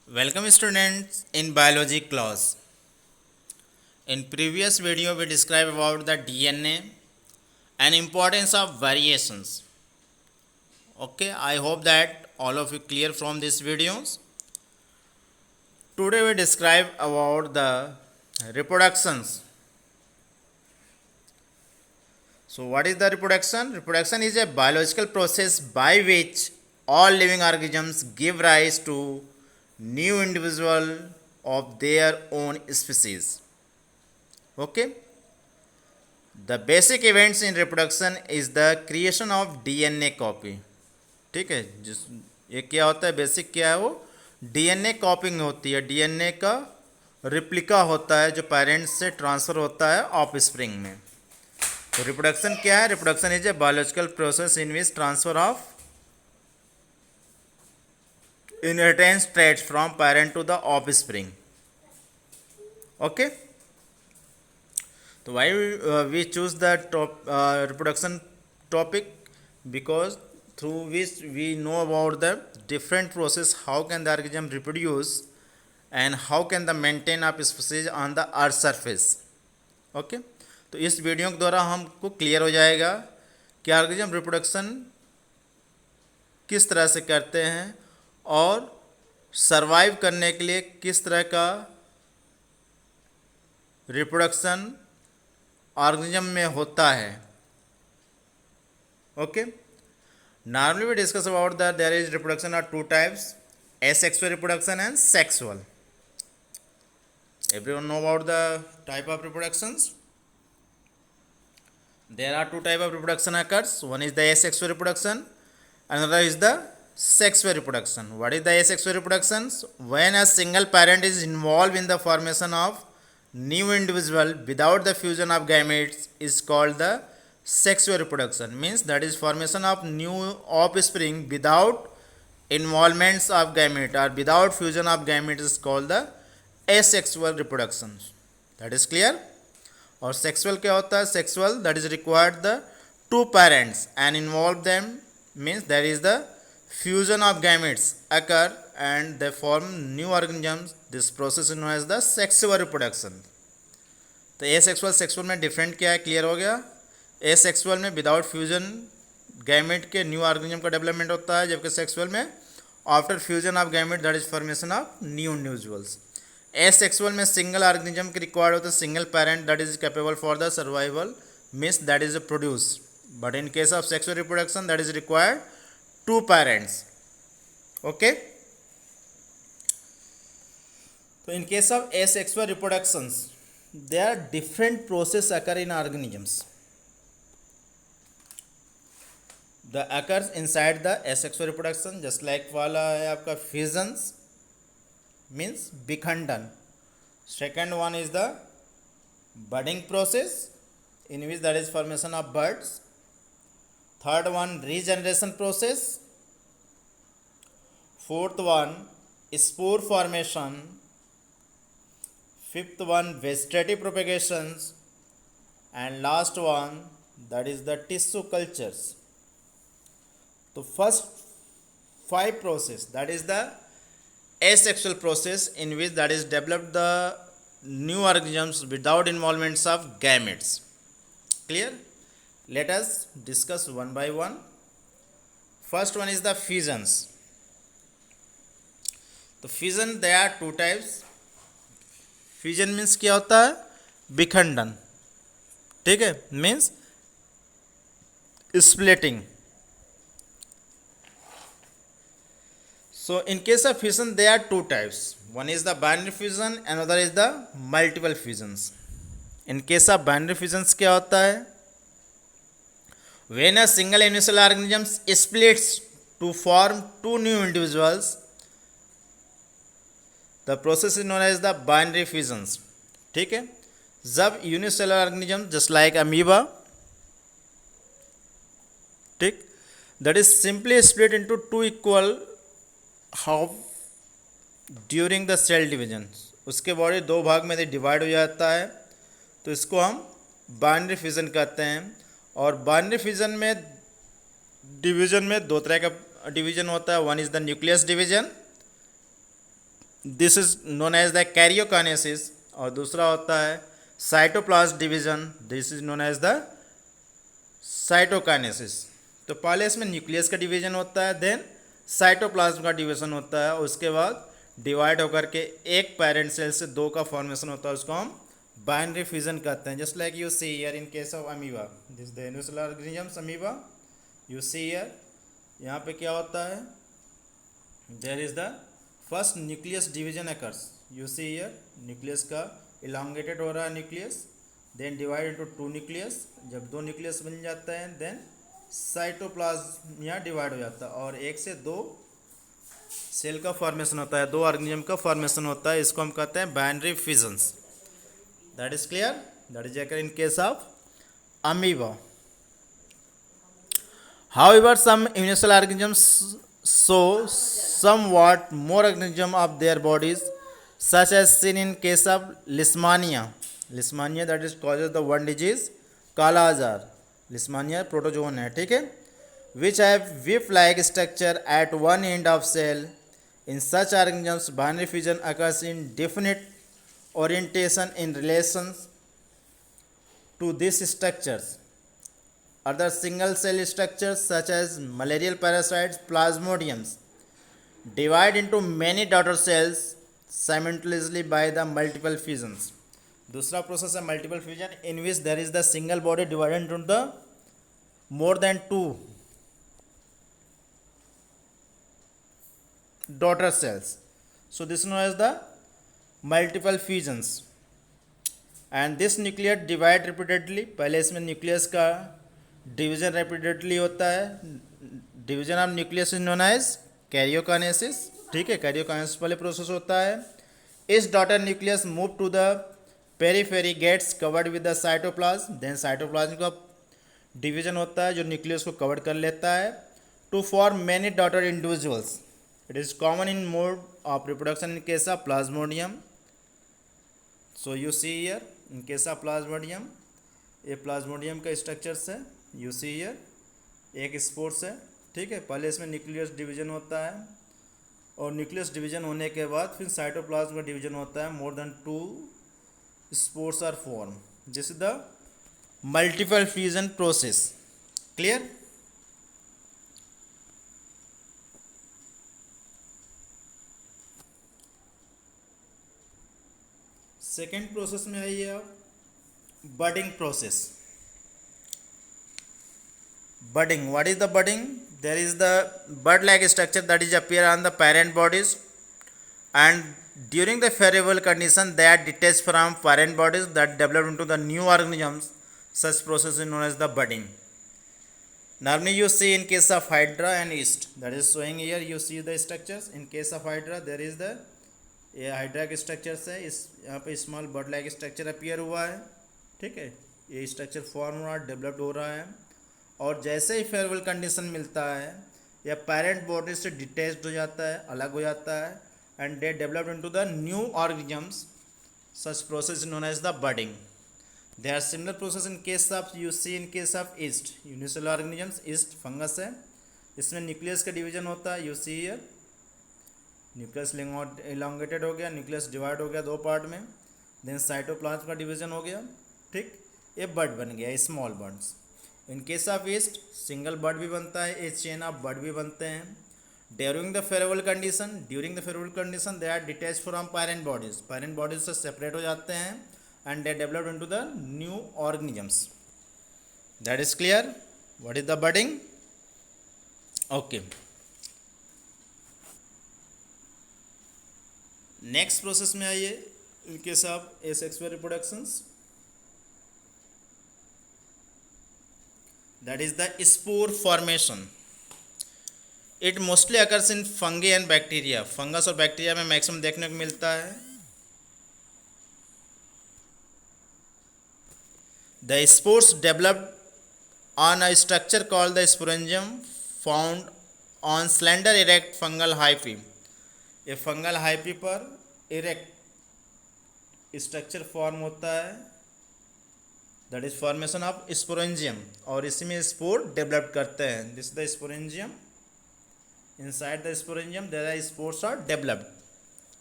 Welcome students in biology class. In previous video we described about the DNA and importance of variations. Okay, I hope that all of you clear from these videos. Today we describe about the reproductions. So what is the reproduction? Reproduction is a biological process by which all living organisms give rise to new individual of their own species. Okay, the basic events in reproduction is the creation of DNA copy. ठीक है, जिस ये क्या होता है, basic क्या है वो डीएनए कॉपिंग होती है, डीएनए का रिप्लिका होता है जो पेरेंट्स से ट्रांसफ़र होता है ऑफ स्प्रिंग में. तो रिप्रोडक्शन क्या है? Reproduction is a biological process in which transfer of inheritance traits from parent to the offspring. Okay, so why we choose the reproduction topic? Because through which we know about the different process, how can the organism reproduce and how can the maintain of species on the earth surface. Okay, तो इस video के द्वारा हमको clear हो जाएगा कि organism reproduction किस तरह से करते हैं और सरवाइव करने के लिए किस तरह का रिप्रोडक्शन ऑर्गेनिज्म में होता है. Okay, normally we discuss about that there is reproduction are two types, asexual reproduction and sexual. Everyone know about the type of reproductions? There are two type of reproduction occurs. One is the asexual reproduction, another is the sexual reproduction. What is the asexual reproductions? When a single parent is involved in the formation of new individual without the fusion of gametes is called the sexual reproduction. Means that is formation of new offspring without involvements of gamete or without fusion of gametes is called the asexual reproduction. That is clear. और sexual क्या होता है? Sexual that is required the two parents and involve them, means there is the fusion of gametes occur and they form new organisms. This process is known as the sexual reproduction. तो asexual sexual में different क्या है? Clear हो गया. asexual में without fusion gamete के new organism का development होता है, जबकि सेक्सुअल में after fusion of gamete that is formation of new individuals. asexual में सिंगल ऑर्गेनिज्म की रिक्वायर्ड होता है, single parent that is capable for the survival, means that is produce. But in case of sexual reproduction that is required two parents. Okay, तो in case of asexual reproductions there are different process occur in organisms. The occurs inside the asexual reproduction, just like वाला है आपका fissions means विखंडन. Second one is the budding process in which that is formation of buds. Third one regeneration process. Fourth one spore formation. Fifth one vegetative propagations, and last one that is the tissue cultures. The first five process, that is the asexual process in which that is developed the new organisms without involvements of gametes. Clear? Let us discuss one by one. First one is the fissions. The fission there are two types. Fusion means क्या होता है? विखंडन. ठीक है, means splitting. So in case of fusion they are two types. One is the binary fusion, another is the multiple fusions. In case of binary fusions क्या होता है? When a single unicellular organism splits to form two new individuals, the process is known as the binary fusions. ठीक है, जब unicellular organism just like amoeba, ठीक, that is simply split into two equal half during the cell division, उसके body दो भाग में divide हो जाता है, तो इसको हम बाइनरी फ्यूजन कहते हैं. और बाइनरी फ्यूजन में डिवीजन में दो तरह का डिवीजन होता है. One is the nucleus division, this is known as the karyokinesis, और दूसरा होता है cytoplasm division, this is known as the cytokinesis. तो पहले इसमें न्यूक्लियस का डिवीजन होता है, देन साइटोप्लाज्म का डिवीजन होता है, उसके बाद डिवाइड होकर के एक पेरेंट सेल से दो का फॉर्मेशन होता है, उसको हम बाइनरी फ्यूजन कहते हैं। Just like you see here in case of amoeba, this the unicellular organisms amoeba, you see here, यहाँ पे क्या होता है, there is the first nucleus division occurs, you see here nucleus का इलांगेटेड हो रहा है nucleus, then divide into two nucleus, जब दो न्यूक्लियस बन जाता है देन साइटोप्लाज्म यहाँ डिवाइड हो जाता है और एक से दो सेल का फॉर्मेशन होता है, दो ऑर्गेनिज्म का फॉर्मेशन होता है, इसको हम कहते हैं binary fusions. That is clear, that is in case of amoeba. However, some universal organisms show somewhat more organism of their bodies, such as seen in case of Leishmania. Leishmania that is causes the one disease, काला आजार। Leishmania protozoan है, ठीक है, which have whip-like structure at one end of cell. In such organisms, binary fusion occurs in definite orientation in relation to these structures. Other single cell structures such as malarial parasites, plasmodiums, divide into many daughter cells simultaneously by the multiple fusions. दूसरा process है multiple fusion, in which there is the single body divided into the more than two daughter cells. So this is known as the multiple fusions. And this nucleus divide repeatedly. पहले इसमें nucleus का division repeatedly होता है, division of nucleus is known as karyokinesis, ठीक है, karyokinesis पहले process होता है। इस daughter nucleus move to the periphery gets covered with the cytoplasm, then cytoplasm का डिवीजन होता है जो न्यूक्लियस को कवर कर लेता है, to form many daughter individuals. It is common in mode of reproduction in case of plasmodium. So you see here in case of plasmodium, ये plasmodium का स्ट्रक्चर्स है, यू सी हियर, एक spores है, ठीक है, पहले इसमें न्यूक्लियस डिवीजन होता है और न्यूक्लियस डिवीजन होने के बाद फिर साइटोप्लाज्म का डिवीजन होता है, more than two spores are form, this is the multiple fusion process. Clear? Second process में आइए आप, budding process. Budding, what is the budding? There is the bud like structure that is appear on the parent bodies, and during the favorable condition they are detached from parent bodies that develop into the new organisms. Such process is known as the budding. Normally you see in case of hydra and yeast, that is showing here, you see the structures. In case of hydra there is the ये hydra के structures है, इस यहाँ पे small बड like structure appear हुआ है, ठीक है, ये स्ट्रक्चर फॉर्म हो रहा है, डेवलप्ड हो रहा है, और जैसे ही फेवरेबल कंडीशन मिलता है या पेरेंट बॉडी से डिटैच्ड हो जाता है, अलग हो जाता है, and they developed into the new organisms. Such process known as the budding. They are similar process in case of, you see in case of yeast, unicellular organisms, yeast fungus है, इसमें nucleus का division होता है, you see here, nucleus elongated हो गया, nucleus divide हो गया दो पार्ट में, देन साइटोप्लाज्म का डिवीजन हो गया, ठीक, ये बड बन गया, small buds. In case of yeast single bud भी बनता है, ए चेन ऑफ बड भी बनते हैं। During the favourable condition they are detach from parent bodies से सेपरेट हो जाते हैं, and they developed into the new organisms. That is clear, what is the budding? Okay, next process में आइए, in case of asexual reproductions, that is the spore formation. It mostly occurs in fungi and bacteria. Fungus और bacteria में maximum देखने को मिलता है। The spores develop on a structure called the sporangium found on slender erect fungal hyphae. ये fungal hyphae पर erect structure form होता है, that is formation of sporangium, और इसी में स्पोर डेवलप करते हैं। This the sporangium, inside the sporangium there are spores are developed,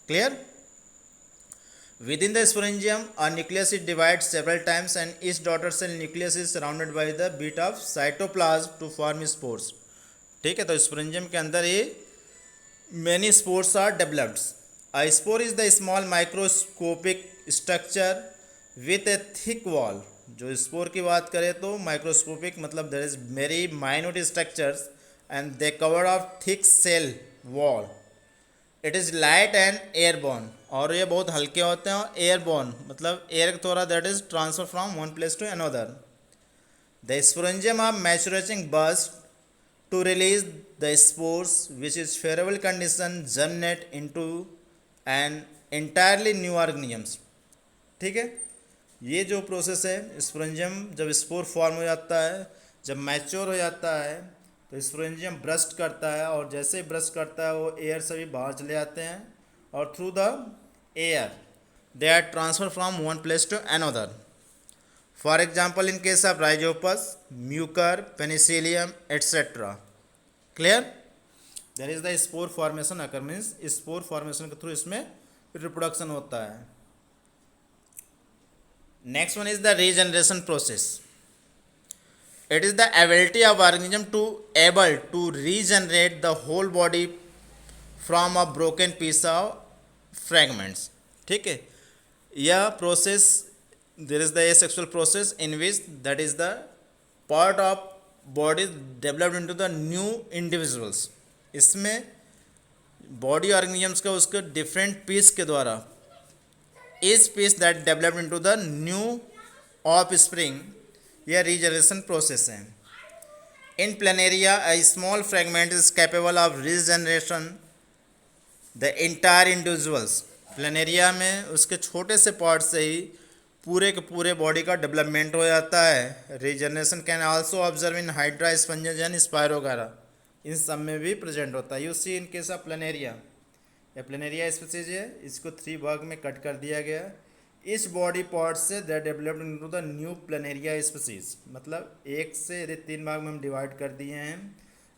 Clear? Within the sporangium, a nucleus is divided several times and each daughter cell nucleus is surrounded by the bit of cytoplasm to form spores. ठीक है, तो sporangium के अंदर ये many spores are developed. A spore is the small microscopic structure with a thick wall. जो spore की बात करें तो माइक्रोस्कोपिक मतलब there is very minute structures and they cover of thick cell wall. It is light and airborne, और ये बहुत हल्के होते हैं. और एयरबॉर्न मतलब एयर के द्वारा that is transfer from one place to another. The sporangium are maturating burst to release the spores which is favorable condition germinate into an entirely new organisms. ठीक है, ये जो प्रोसेस है स्पोरेंजियम जब spore form हो जाता है, जब मैच्योर हो जाता है तो स्पोरेंजियम ब्रस्ट करता है, और जैसे ही ब्रस्ट करता है वो एयर से भी बाहर चले जाते हैं और through the air they are transfer from one place to another. For example, in case of Rhizopus, Mucor, Penicillium, etc. Clear? There is the spore formation occur, means spore formation के through इसमें reproduction होता है. Next one is the regeneration process. It is the ability of organism to able to regenerate the whole body from a broken piece of fragments. ठीक है, यह process there is the asexual process in which that is the part of body developed into the new individuals. इसमें body organisms का उसके different piece के द्वारा इस piece that developed into the new offspring, यह regeneration process है. In planaria a small fragment is capable of regeneration the entire individuals. Planaria में उसके छोटे से पार्ट से ही पूरे के पूरे बॉडी का डेवलपमेंट हो जाता है. Regeneration can also observe in hydra sponges and spirogyra, इन सब में भी प्रेजेंट होता है. You see in case of planaria, यह प्लेनेरिया स्पीसीज है, इसको 3 भाग में कट कर दिया गया. इस बॉडी पार्ट से दे developed into the new planaria species, मतलब 1 से 3 भाग में हम डिवाइड कर दिए हैं.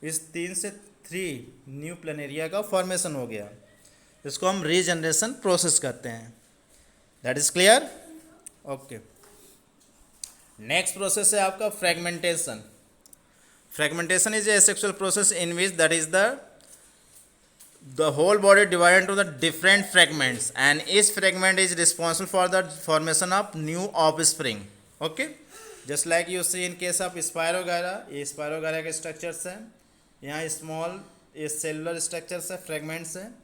इस 3 से 3 न्यू प्लेनेरिया का फॉर्मेशन हो गया. इसको हम रीजनरेशन प्रोसेस कहते हैं. That is clear? Okay. Next process है आपका fragmentation. Fragmentation is asexual process in which that is the whole body divided to the different fragments and इस fragment is responsible for the formation of new offspring. Okay, just like you see in case of spirogyra, ये spirogyra के structures हैं. यहाँ small ये cellular structures है, fragments हैं.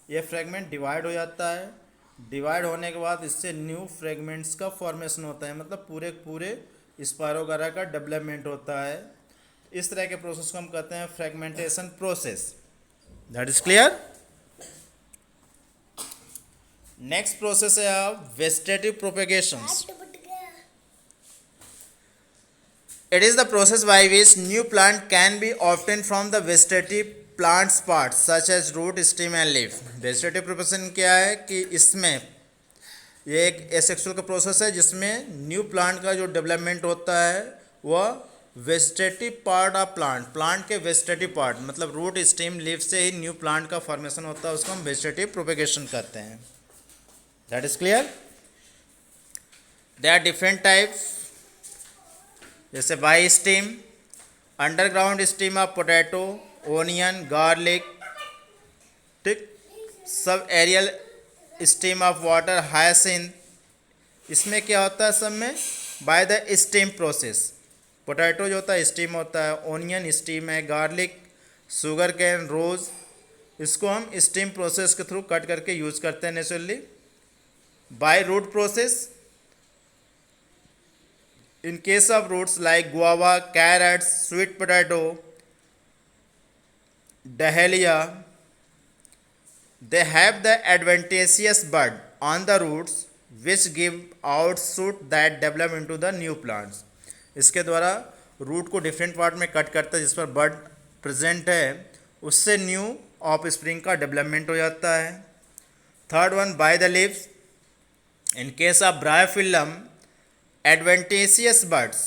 ये fragment divide हो जाता है. डिवाइड होने के बाद इससे न्यू फ्रेगमेंट्स का फॉर्मेशन होता है, मतलब पूरे स्पायरोगारा का डेवलपमेंट होता है. इस तरह के प्रोसेस को हम कहते हैं fragmentation process. That is clear? Next process है vegetative propagations. It is the process by which new plant can be obtain from the vegetative plants part such as root, stem and leaf. Vegetative propagation क्या है कि इसमें ये एक asexual का process है जिसमें न्यू प्लांट का जो डेवलपमेंट होता है वह वेजिटेटिव पार्ट ऑफ प्लांट के वेजिटेटिव पार्ट मतलब रूट, स्टेम, लीफ से ही न्यू प्लांट का फॉर्मेशन होता है. उसको हम वेजिटेटिव प्रोपेगेशन कहते हैं. That is clear? They are different types, जैसे by stem, underground stem of potato, onion, garlic. ठीक, subaerial stem of water, hyacinth. इसमें क्या होता है सब में by the stem process. Potato जो होता है स्टीम होता है, ओनियन स्टीम है, गार्लिक, शुगर कैन, रोज़, इसको हम स्टीम प्रोसेस के थ्रू कट करके यूज़ करते हैं naturally. By root process, in case of roots like guava, carrots, sweet potato, dahlia, they have the adventitious bud on the roots which give out shoot that develop into the new plants. इसके द्वारा root को different part में cut करता है जिस पर बड present है, उससे न्यू ऑफ स्प्रिंग का डेवलपमेंट हो जाता है. Third one by the leaves. In case of bryophyllum, adventitious buds.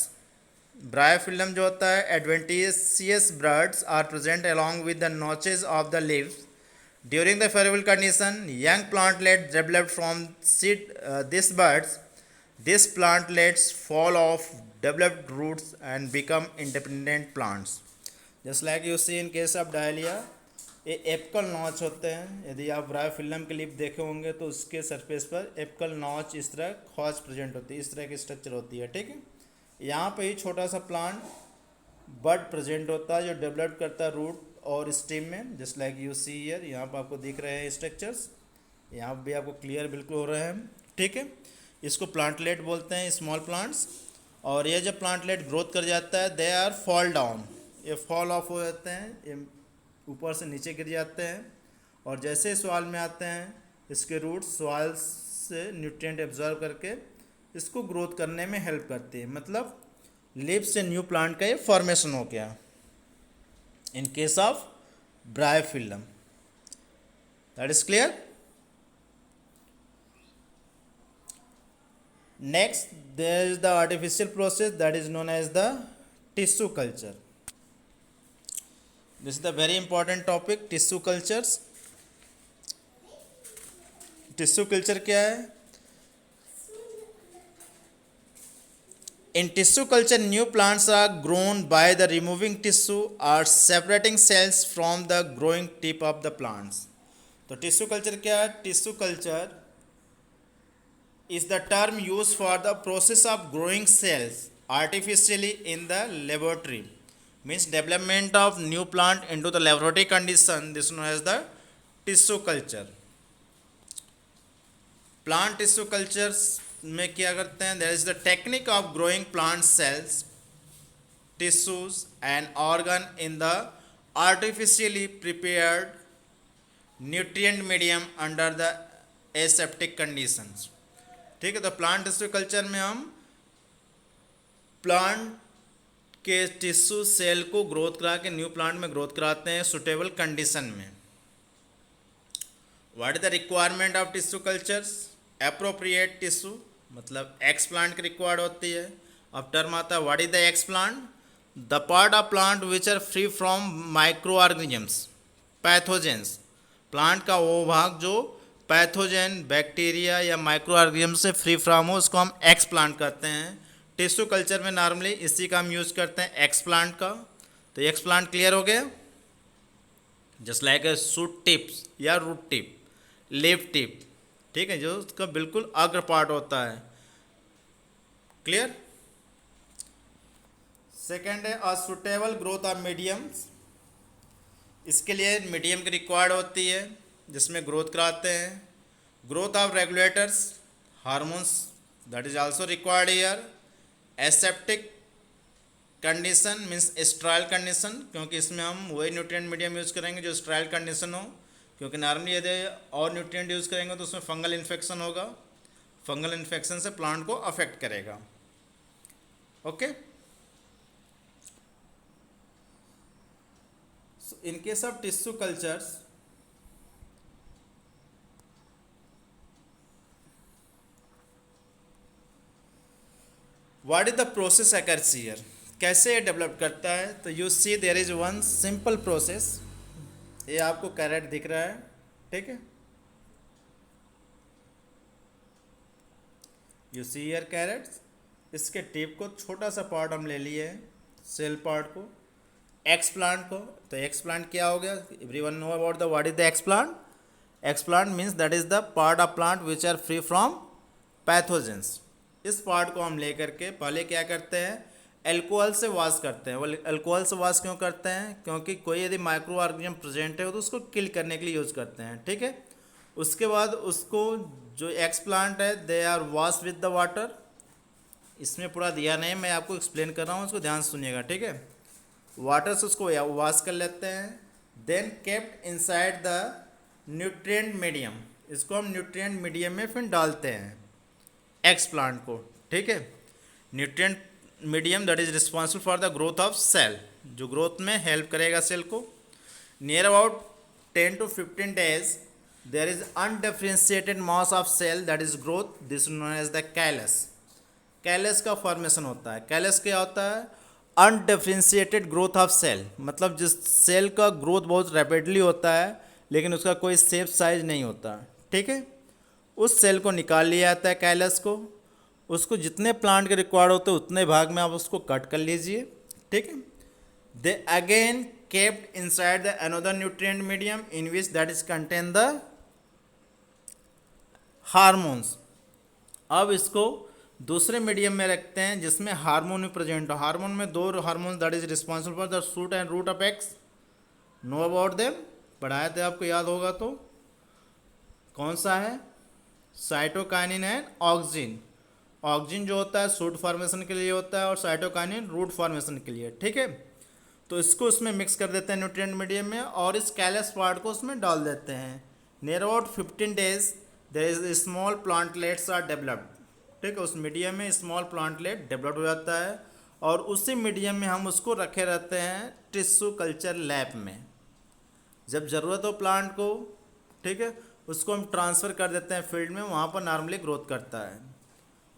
Bryophyllum जो होता है adventitious buds are present along with the notches of the leaves During the favorable condition, young plantlets develop from seed. These buds, these plantlets fall off, develop roots, and become independent plants. Just like you see in case of dahlia, ये apical notch होते हैं. यदि आप ब्रायोफिल्लम के leaf देखे होंगे तो उसके सरफेस पर एपिकल नॉच इस तरह खौज प्रेजेंट होती है, इस तरह की स्ट्रक्चर होती है. ठीक है, यहाँ पे ही छोटा सा प्लांट बड प्रेजेंट होता है जो डेवलप करता है रूट और स्टेम में. Just like you see here, यहाँ पर आपको दिख रहे हैं स्ट्रक्चर्स, यहाँ भी आपको क्लियर बिल्कुल हो रहे हैं. ठीक है, इसको प्लांटलेट बोलते हैं, स्मॉल प्लांट्स. और ये जब प्लांटलेट ग्रोथ कर जाता है, दे आर फॉल डाउन, ये फॉल ऑफ हो जाते हैं, ये ऊपर से नीचे गिर जाते हैं. और जैसे सॉइल में आते हैं, इसके रूट सॉइल से न्यूट्रिएंट एब्जॉर्ब करके इसको ग्रोथ करने में हेल्प करती है. मतलब लीफ से न्यू प्लांट का ये फॉर्मेशन हो गया in case of Bryophyllum. That is clear. Next, there is the artificial process that is known as the tissue culture. This is the very important topic, tissue cultures. Tissue culture क्या है? In tissue culture, new plants are grown by the removing tissue or separating cells from the growing tip of the plants. तो tissue culture क्या है? Tissue culture is the term used for the process of growing cells artificially in the laboratory. Means development of new plant into the laboratory condition. This is known as the tissue culture. Plant tissue cultures में क्या करते हैं? There is the technique of growing plant cells, tissues and organ in the artificially prepared nutrient medium under the aseptic conditions. ठीक है, तो plant tissue culture में हम plant के टिश्यू सेल को ग्रोथ करा के न्यू प्लांट में ग्रोथ कराते हैं सुटेबल कंडीशन में. What is the requirement of tissue cultures? Appropriate tissue, मतलब एक्स प्लांट की रिक्वायर्ड होती है. अब टर्म आता है what is the explant? The part of plant which are free from microorganisms, pathogens. Plant का वो भाग जो पैथोजन, बैक्टीरिया या माइक्रो ऑर्गेनिज्म से फ्री फ्रॉम हो, उसको हम एक्स प्लांट कहते हैं. टिश्यू कल्चर में नॉर्मली इसी का हम यूज़ करते हैं, एक्स प्लांट का. तो एक्स प्लांट क्लियर हो गया. Just like a shoot tips या रूट टिप, लीफ टिप. ठीक है, जो उसका बिल्कुल अग्र पार्ट होता है. क्लियर. सेकेंड है a suitable growth of mediums. इसके लिए मीडियम की रिक्वायर्ड होती है जिसमें ग्रोथ कराते हैं. Growth of regulators, hormones, that is also required here. Aseptic condition means स्ट्राइल condition, क्योंकि इसमें हम वही न्यूट्रिएंट मीडियम यूज़ करेंगे जो स्ट्राइल कंडीशन हो, क्योंकि नॉर्मली यदि और न्यूट्रिएंट यूज़ करेंगे तो उसमें फंगल इन्फेक्शन होगा. फंगल इन्फेक्शन से प्लांट को अफेक्ट करेगा. Okay. So in case of tissue cultures, what is the process occurs here? कैसे ये डेवलप करता है? तो you see there is one simple process. ये आपको कैरेट दिख रहा है, ठीक है. You see here carrots. इसके टिप को छोटा सा पार्ट हम ले लिए हैं, सेल पार्ट को, एक्स प्लांट को. तो एक्स प्लांट क्या हो गया? Everyone know about the what is the explant. Explant means that is the part of plant which are free from pathogens. इस पार्ट को हम लेकर के पहले क्या करते हैं? अल्कोहल से वॉश करते हैं. वो अल्कोहल से वॉश क्यों करते हैं? क्योंकि कोई यदि माइक्रो ऑर्गेनिज्म प्रेजेंट है तो उसको किल करने के लिए यूज़ करते हैं. ठीक है. उसके बाद उसको जो एक्स प्लांट है they are wash with the water. इसमें पूरा दिया नहीं, मैं आपको एक्सप्लेन कर रहा हूँ, उसको ध्यान से सुनिएगा. ठीक है. वाटर से उसको वॉश कर लेते हैं. Then kept inside the nutrient medium. इसको हम न्यूट्रिएंट मीडियम में फिर डालते हैं एक्स प्लांट को. ठीक है. Nutrient medium that is responsible for the growth of cell, जो ग्रोथ में हेल्प करेगा सेल को. Near about 10 to 15 days there is undifferentiated mass of cell that is growth. This known as the callus. Callus का formation होता है. Callus क्या होता है? अनडिफरेंशिएटेड ग्रोथ ऑफ सेल, मतलब जिस सेल का ग्रोथ बहुत रैपिडली होता है लेकिन उसका कोई शेप साइज नहीं होता, ठीक है। उस सेल को निकाल लिया जाता है कैलस को, उसको जितने प्लांट के रिक्वायर्ड होते हैं उतने भाग में आप उसको कट कर लीजिए, ठीक है। They again kept inside the another nutrient medium in which that is contain the hormones. अब इसको दूसरे मीडियम में रखते हैं जिसमें हार्मोन भी प्रेजेंट हो। हार्मोन में दो hormone that is responsible for the shoot and root apex, know about them, पढ़ाए थे आपको, याद होगा तो। कौन सा है? Cytokinin and auxin. ऑक्सिन जो होता है शूट फॉर्मेशन के लिए होता है और साइटोकाइनिन रूट फॉर्मेशन के लिए, ठीक है। तो इसको उसमें मिक्स कर देते हैं न्यूट्रिएंट मीडियम में और इस कैलस पार्ट को उसमें डाल देते हैं। Near about 15 days there is small plantlets are developed, ठीक है। उस मीडियम में स्मॉल प्लांटलेट डेवलप हो जाता है और उसी मीडियम में हम उसको रखे रहते हैं टिश्यू कल्चर लैब में। जब ज़रूरत हो प्लांट को, ठीक है, उसको हम ट्रांसफ़र कर देते हैं फील्ड में, वहाँ पर नॉर्मली ग्रोथ करता है।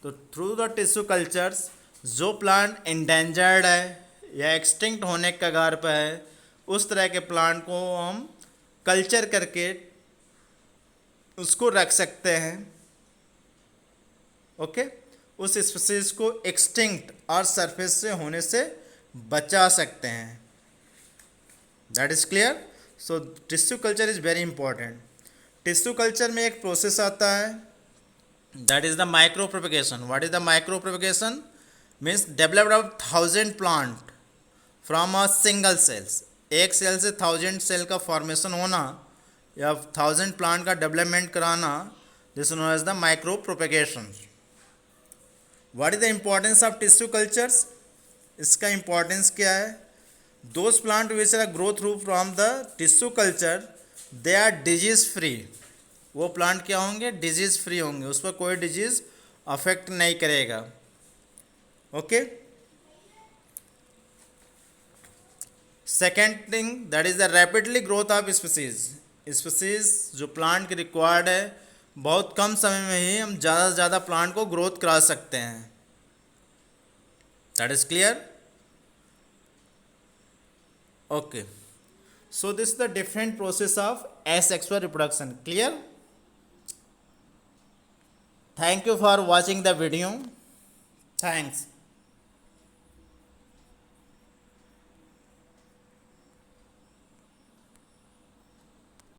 तो थ्रू द टिश्यू कल्चर्स जो प्लांट इंडेंजर्ड है या एक्सटिंक्ट होने के कगार पर है, उस तरह के प्लांट को हम कल्चर करके उसको रख सकते हैं, ओके। उस स्पीसीज को एक्सटिंक्ट और सरफेस से होने से बचा सकते हैं। That is clear. So tissue culture is very important. Tissue culture में एक प्रोसेस आता है that is the micropropagation. What is the micropropagation? Means developed of 1000 plant from a single cells. एक सेल से 1000 cell का formation होना या 1000 plant का डेवलपमेंट कराना, this known as the micropropagation. What is the importance of tissue cultures? इसका importance क्या है? Those plant which are grow through from the tissue culture they are disease free. वो plant क्या होंगे? Disease free होंगे, उस पर कोई डिजीज अफेक्ट नहीं करेगा, okay. Second thing that is the rapidly growth of species. Species जो प्लांट की रिक्वायर्ड है, बहुत कम समय में ही हम ज़्यादा से ज़्यादा प्लांट को ग्रोथ करा सकते हैं। That is clear, okay. So this the different process of asexual reproduction. Clear? Thank you for watching the video. Thanks.